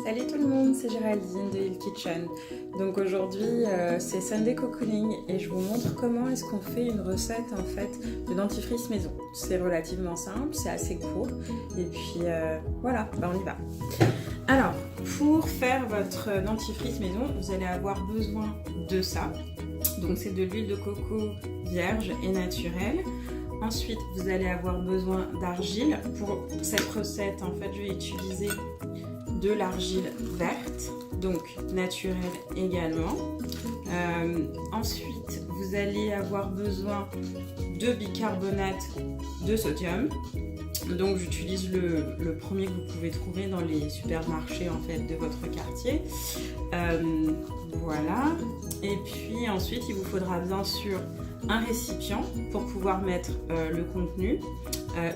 Salut tout le monde, c'est Géraldine de Hill Kitchen. Donc aujourd'hui c'est Sunday Cocooning et je vous montre comment est-ce qu'on fait une recette en fait de dentifrice maison. C'est relativement simple, c'est assez court et puis voilà, on y va. Alors pour faire votre dentifrice maison, vous allez avoir besoin de ça. Donc c'est de l'huile de coco vierge et naturelle. Ensuite vous allez avoir besoin d'argile. Pour cette recette en fait je vais utiliser de l'argile verte, donc naturelle également. Ensuite, vous allez avoir besoin de bicarbonate de sodium. Donc j'utilise le premier que vous pouvez trouver dans les supermarchés en fait de votre quartier. Voilà. Et puis ensuite, il vous faudra bien sûr un récipient pour pouvoir mettre le contenu,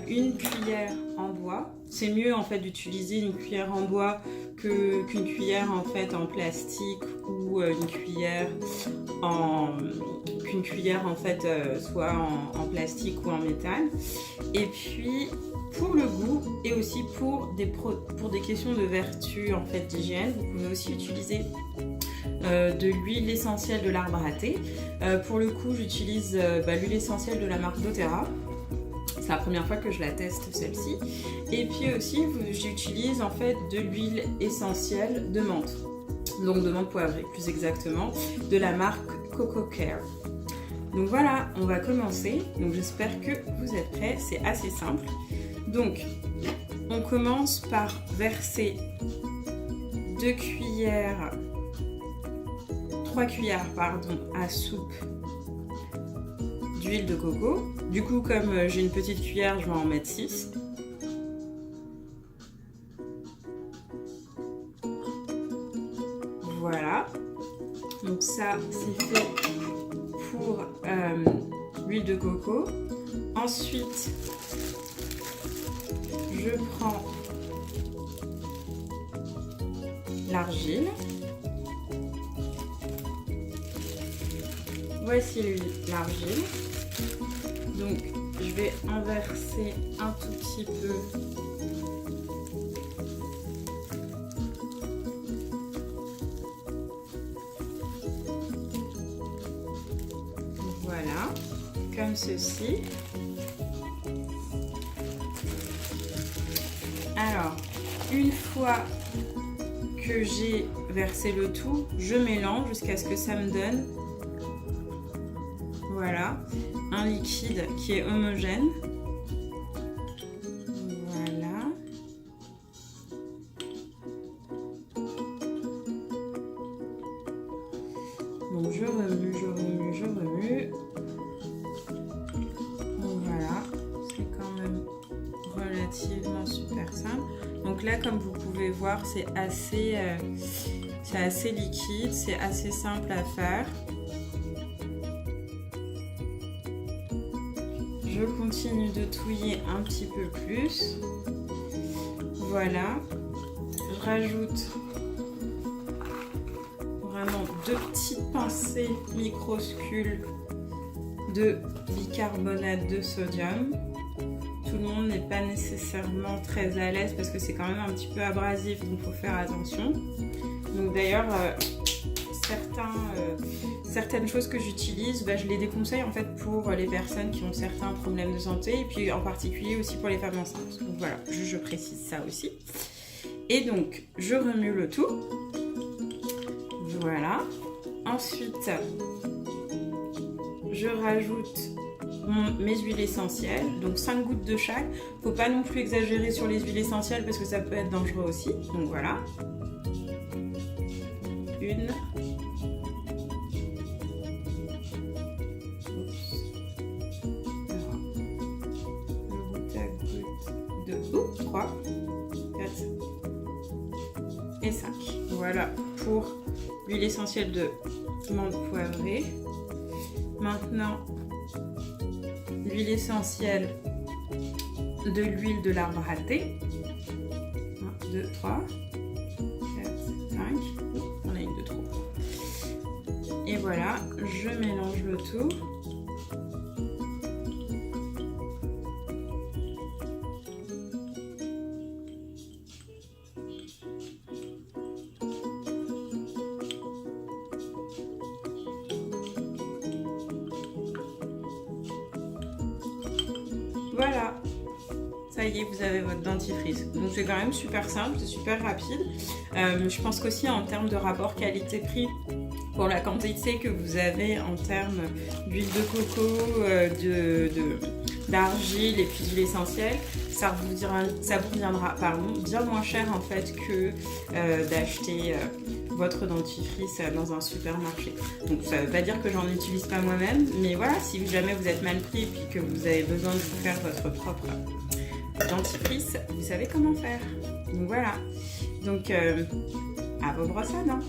une cuillère en bois. C'est mieux en fait d'utiliser une cuillère en bois qu'une cuillère en fait en plastique ou une cuillère en fait soit en plastique ou en métal. Et puis pour le goût et aussi pour des questions de vertu en fait d'hygiène, vous pouvez aussi utiliser de l'huile essentielle de l'arbre à thé. Pour le coup, j'utilise l'huile essentielle de la marque doTERRA. C'est la première fois que je la teste celle-ci. Et puis aussi, j'utilise en fait de l'huile essentielle de menthe. Donc de menthe poivrée, plus exactement, de la marque Coco Care. Donc voilà, on va commencer. Donc j'espère que vous êtes prêts. C'est assez simple. Donc, on commence par verser 3 cuillères à soupe d'huile de coco. Du coup, comme j'ai une petite cuillère, je vais en mettre 6. Voilà. Donc ça, c'est fait pour l'huile de coco. Ensuite, je prends l'argile. Voici l'argile. Donc je vais en verser un tout petit peu. Voilà, comme ceci. Alors, une fois que j'ai versé le tout, je mélange jusqu'à ce que ça me donne un liquide qui est homogène. Voilà. Donc je remue. Voilà, c'est quand même relativement super simple. Donc là, comme vous pouvez voir, c'est assez liquide, c'est assez simple à faire. Je continue de touiller un petit peu plus. Voilà. Je rajoute vraiment 2 petites pincées minuscules de bicarbonate de sodium. Tout le monde n'est pas nécessairement très à l'aise parce que c'est quand même un petit peu abrasif, donc il faut faire attention. Donc d'ailleurs, certaines choses que j'utilise, je les déconseille en fait pour les personnes qui ont certains problèmes de santé et puis en particulier aussi pour les femmes enceintes. Donc voilà, je précise ça aussi. Et donc, je remue le tout. Voilà. Ensuite, je rajoute mes huiles essentielles, donc 5 gouttes de chaque. Faut pas non plus exagérer sur les huiles essentielles parce que ça peut être dangereux aussi. Donc voilà. Une. Le goutte à goutte de 3, 4 et 5. Voilà pour l'huile essentielle de menthe poivrée. Maintenant, l'huile essentielle de l'huile de l'arbre à thé. 1, 2, 3, 4, 5. On a une de trop. Et voilà, je mélange le tout. Voilà. Ça y est, vous avez votre dentifrice. Donc c'est quand même super simple, c'est super rapide. Je pense qu'aussi en termes de rapport qualité-prix, pour la quantité que vous avez en termes d'huile de coco, d'argile et puis d'huile essentielle, ça vous reviendra bien moins cher en fait que d'acheter votre dentifrice dans un supermarché. Donc ça ne veut pas dire que j'en utilise pas moi-même, mais voilà, si jamais vous êtes mal pris et puis que vous avez besoin de vous faire votre propre dentifrice, vous savez comment faire. Donc voilà. Donc à vos brosses à dents.